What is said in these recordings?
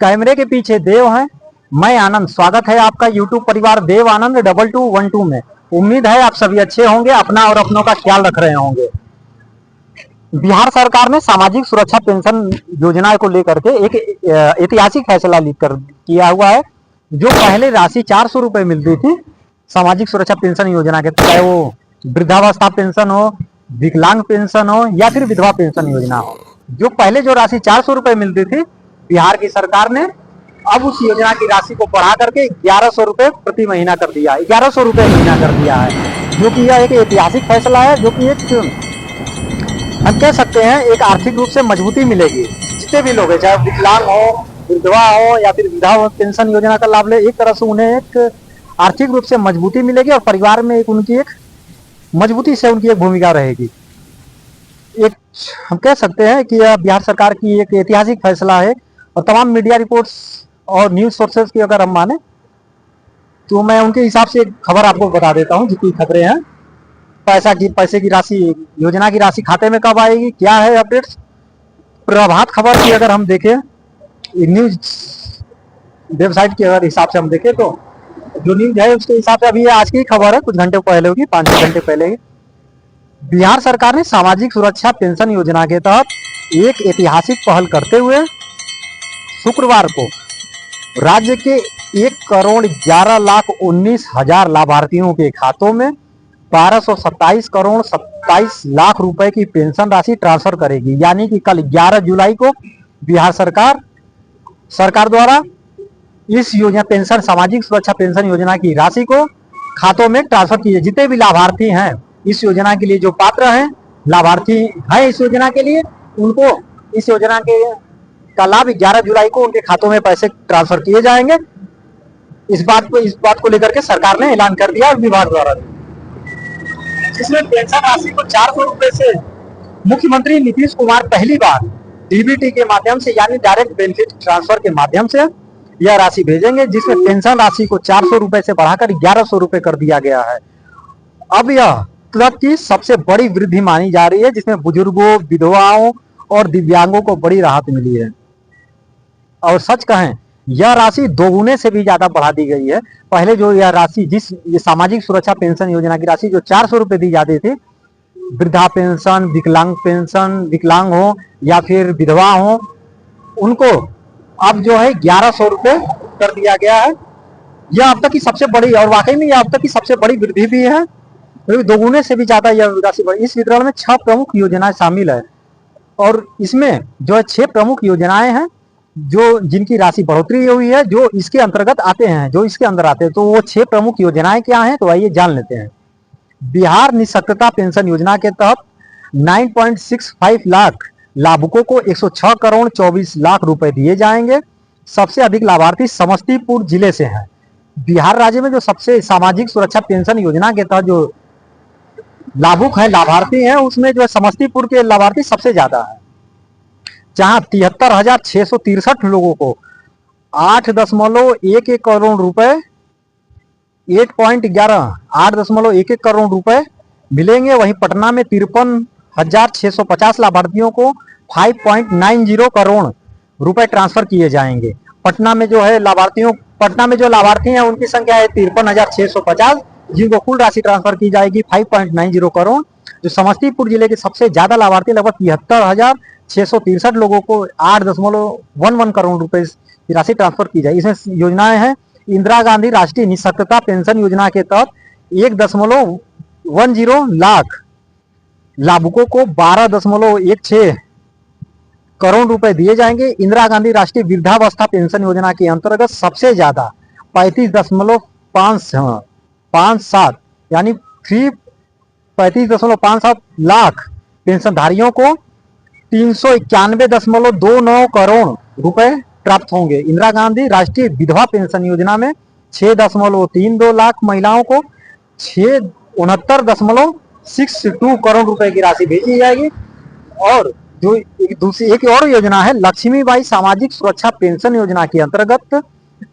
कैमरे के पीछे देव हैं, मैं आनंद। स्वागत है आपका यूट्यूब परिवार देव आनंद 2212 में। उम्मीद है आप सभी अच्छे होंगे, अपना और अपनों का ख्याल रख रहे होंगे। बिहार सरकार ने सामाजिक सुरक्षा पेंशन योजना को लेकर के एक ऐतिहासिक फैसला लेकर किया हुआ है। जो पहले राशि 400 रुपए मिलती थी सामाजिक सुरक्षा पेंशन योजना के, चाहे वो वृद्धावस्था पेंशन हो, विकलांग पेंशन हो या फिर विधवा पेंशन योजना हो, जो पहले जो राशि 400 रुपए मिलती थी, बिहार की सरकार ने अब उस योजना की राशि को बढ़ा करके 1100 रुपए प्रति महीना कर दिया है, 1100 रुपए महीना कर दिया है। जो कि यह एक ऐतिहासिक फैसला है, जो कि एक हम कह सकते हैं एक आर्थिक रूप से मजबूती मिलेगी। जितने भी लोग हैं, चाहे विकलांग हो, विधवा हो या फिर विधवा पेंशन योजना का लाभ ले, एक तरह से उन्हें एक आर्थिक रूप से मजबूती मिलेगी और परिवार में एक उनकी एक मजबूती से उनकी एक भूमिका रहेगी। एक हम कह सकते हैं कि यह बिहार सरकार की एक ऐतिहासिक फैसला है। और तमाम मीडिया रिपोर्ट्स और न्यूज सोर्सेज की अगर हम माने तो मैं उनके हिसाब से खबर आपको बता देता हूँ जितनी खबरें हैं। पैसे की राशि, योजना की राशि खाते में कब आएगी, क्या है अपडेट्स। प्रभात खबर की अगर हम देखें, न्यूज वेबसाइट के अगर हिसाब से हम देखें तो जो न्यूज है उसके हिसाब से अभी आज की खबर है, कुछ घंटे पहले होगी, 5-6 घंटे पहले। बिहार सरकार ने सामाजिक सुरक्षा पेंशन योजना के तहत एक ऐतिहासिक पहल करते हुए शुक्रवार को राज्य के 1,11,19,000 लाभार्थियों के खातों में 1227 करोड़ 27 लाख रुपए की पेंशन राशि ट्रांसफर करेगी। यानी कि कल 11 जुलाई को बिहार सरकार द्वारा इस योजना पेंशन सामाजिक सुरक्षा पेंशन योजना की राशि को खातों में ट्रांसफर कीजिए। जितने भी लाभार्थी हैं इस योजना के लिए, जो पात्र हैं, लाभार्थी हैं इस योजना के लिए, उनको इस योजना के का लाभ 11 जुलाई को उनके खातों में पैसे ट्रांसफर किए जाएंगे। इस बात को लेकर के सरकार ने ऐलान कर दिया विभाग द्वारा, जिसमें पेंशन राशि को 400 रुपए से मुख्यमंत्री नीतीश कुमार पहली बार डीबीटी के माध्यम से, यानी डायरेक्ट बेनिफिट ट्रांसफर के माध्यम से यह राशि भेजेंगे, जिसमें पेंशन राशि को 400 रुपए से बढ़ाकर 1100 रुपए कर दिया गया है। अब यह तक की सबसे बड़ी वृद्धि मानी जा रही है, जिसमें बुजुर्गों, विधवाओं और दिव्यांगों को बड़ी राहत मिली है। और सच कहें, यह राशि दोगुने से भी ज्यादा बढ़ा दी गई है। पहले जो यह राशि, ये सामाजिक सुरक्षा पेंशन योजना की राशि जो 400 रुपए दी जाती थी, वृद्धा पेंशन, विकलांग हो या फिर विधवा हो, उनको अब जो है 1100 रुपए कर दिया गया है। यह अब तक की सबसे बड़ी, और वाकई में यह अब तक की सबसे बड़ी वृद्धि भी है, दोगुने से भी ज्यादा यह राशि बढ़ी। इस वितरण में 6 प्रमुख योजनाएं शामिल है और इसमें जो है 6 प्रमुख योजनाएं हैं जो जिनकी राशि बढ़ोतरी हुई है, जो इसके अंतर्गत आते हैं, जो इसके अंदर आते हैं। तो वो 6 प्रमुख योजनाएं क्या हैं, तो आइए जान लेते हैं। बिहार निःशक्तता पेंशन योजना के तहत 9.65 लाख लाभुकों को 106 करोड़ 24 लाख रुपए दिए जाएंगे। सबसे अधिक लाभार्थी समस्तीपुर जिले से हैं। बिहार राज्य में जो सबसे सामाजिक सुरक्षा पेंशन योजना के तहत जो लाभुक है, लाभार्थी हैं, उसमें जो है समस्तीपुर के लाभार्थी सबसे ज्यादा है, जहां 73,663 लोगों को 8.11 करोड़ रुपए 8.11 करोड़ रुपए मिलेंगे। वहीं पटना में 53,650 लाभार्थियों को 5.90 करोड़ रुपए ट्रांसफर किए जाएंगे। पटना में जो लाभार्थी हैं उनकी संख्या है 53,650, जिनको कुल राशि ट्रांसफर की जाएगी 5.90 करोड़। जो समस्तीपुर जिले के सबसे ज्यादा लाभार्थी लगभग 73,663 लोगों को 8.11 करोड़ रुपए की राशि ट्रांसफर की जाएगी। इसमें योजनाएं हैं इंदिरा गांधी राष्ट्रीय निःशक्तता पेंशन योजना के तहत 1.10 लाख लाभुकों को 12.16 करोड़ रुपए दिए जाएंगे। इंदिरा गांधी राष्ट्रीय वृद्धावस्था पेंशन योजना के अंतर्गत सबसे ज्यादा 35.57 यानी 35.57 लाख पेंशनधारियों को 391.29 करोड़ रुपए प्राप्त होंगे। इंदिरा गांधी राष्ट्रीय विधवा पेंशन योजना में 6.32 लाख महिलाओं को 69.62 करोड़ रुपए की राशि भेजी जाएगी। और जो एक और योजना है लक्ष्मीबाई सामाजिक सुरक्षा पेंशन योजना के अंतर्गत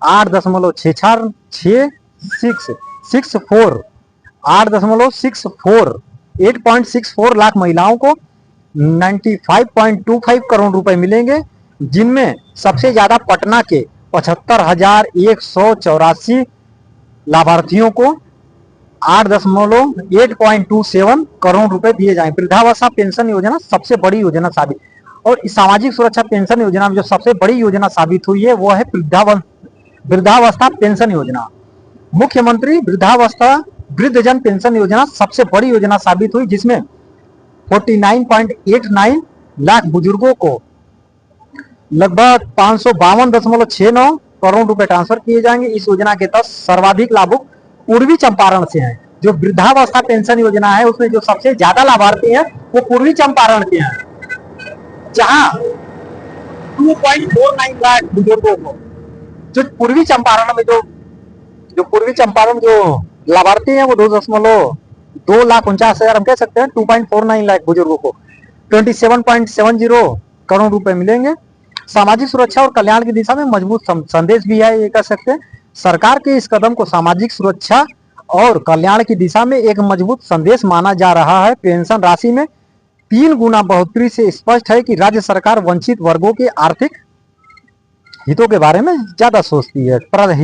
8.64 लाख महिलाओं को 95.25 करोड़ रुपए मिलेंगे। जिनमें सबसे ज्यादा पटना के 75,184 लाभार्थियों को 8.27 करोड़ रुपए दिए जाएंगे। वृद्धावस्था पेंशन योजना सबसे बड़ी योजना साबित, और इस सामाजिक सुरक्षा पेंशन योजना में जो सबसे बड़ी योजना साबित हुई है वो है वृद्धावस्था पेंशन योजना। मुख्यमंत्री वृद्धजन पेंशन योजना सबसे बड़ी योजना साबित हुई, जिसमें 49.89 लाख बुजुर्गों को लगभग 552.69 करोड़ रुपए ट्रांसफर किए जाएंगे। इस योजना के तहत सर्वाधिक लाभुक पूर्वी चंपारण से हैं। जो वृद्धावस्था पेंशन योजना है उसमें जो सबसे ज्यादा लाभार्थी हैं वो पूर्वी चंपारण के हैं, जहां 2.49 लाख बुजुर्गों को, जो पूर्वी चंपारण में जो पूर्वी चंपारण जो लाभार्थी हैं वो 2,49,000 हम कह सकते हैं, 2.49 लाख बुजुर्गों को 27.70 करोड़ रुपए मिलेंगे। सामाजिक सुरक्षा और कल्याण की दिशा में मजबूत संदेश भी है, ये कह सकते हैं। सरकार के इस कदम को सामाजिक सुरक्षा और कल्याण की दिशा में एक मजबूत संदेश माना जा रहा है। पेंशन राशि में 3 गुना बढ़ोतरी से स्पष्ट है कि राज्य सरकार वंचित वर्गों के आर्थिक हितों के बारे में ज्यादा सोचती है,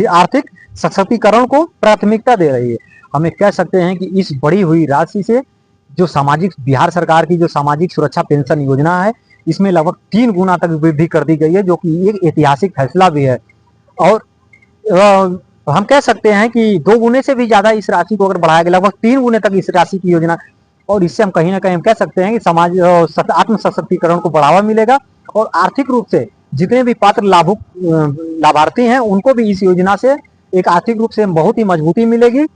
आर्थिक सशक्तिकरण को प्राथमिकता दे रही है। हमें कह सकते हैं कि इस बढ़ी हुई राशि से जो बिहार सरकार की जो सामाजिक सुरक्षा पेंशन योजना है, इसमें लगभग 3 गुना तक वृद्धि कर दी गई है, जो कि एक ऐतिहासिक फैसला भी है। और हम कह सकते हैं कि 2 गुने से भी ज्यादा इस राशि को अगर बढ़ाया गया, लगभग 3 गुने तक इस राशि की योजना, और इससे हम कहीं ना कहीं हम कह सकते हैं कि समाज आत्म सशक्तिकरण को बढ़ावा मिलेगा, और आर्थिक रूप से जितने भी पात्र लाभार्थी हैं उनको भी इस योजना से एक आर्थिक रूप से बहुत ही मजबूती मिलेगी।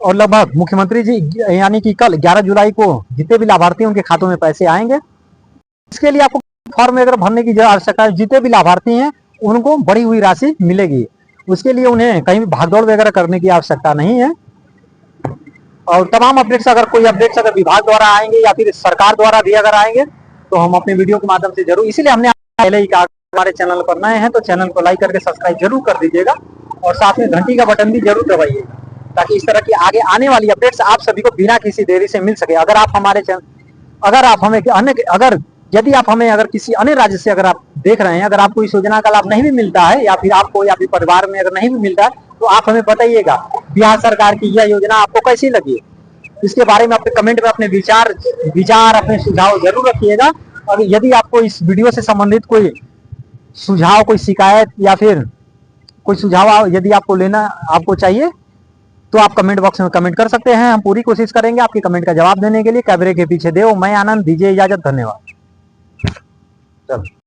और लगभग मुख्यमंत्री जी यानी कि कल 11 जुलाई को जितने भी लाभार्थी उनके खातों में पैसे आएंगे। इसके लिए आपको फॉर्म अगर भरने की आवश्यकता है, जितने भी लाभार्थी हैं उनको बढ़ी हुई राशि मिलेगी। उसके लिए उन्हें कहीं भी भागदौड़ वगैरह करने की आवश्यकता नहीं है। और तमाम अपडेट्स अगर विभाग द्वारा आएंगे या फिर सरकार द्वारा भी अगर आएंगे तो हम अपने वीडियो के माध्यम से जरूर, इसीलिए हमने पहले ही कहा हमारे चैनल पर नए हैं तो चैनल को लाइक करके सब्सक्राइब जरूर कर दीजिएगा, और साथ में घंटी का बटन भी जरूर दबाइएगा, ताकि इस तरह की आगे आने वाली अपडेट्स आप सभी को बिना किसी देरी से मिल सके। अगर आप हमें अगर किसी अन्य राज्य से अगर आप देख रहे हैं, अगर आपको इस योजना का लाभ नहीं भी मिलता है, या फिर आपको या फिर परिवार में अगर नहीं भी मिलता है, तो आप हमें बताइएगा बिहार सरकार की यह योजना आपको कैसी लगी। इसके बारे में अपने कमेंट में अपने विचार अपने सुझाव जरूर रखिएगा। और यदि आपको इस वीडियो से संबंधित कोई सुझाव, कोई शिकायत या फिर कोई सुझाव यदि आपको चाहिए तो आप कमेंट बॉक्स में कमेंट कर सकते हैं। हम पूरी कोशिश करेंगे आपके कमेंट का जवाब देने के लिए। कैमरे के पीछे देव, मैं आनंद, दीजिए इजाजत, धन्यवाद। चलो।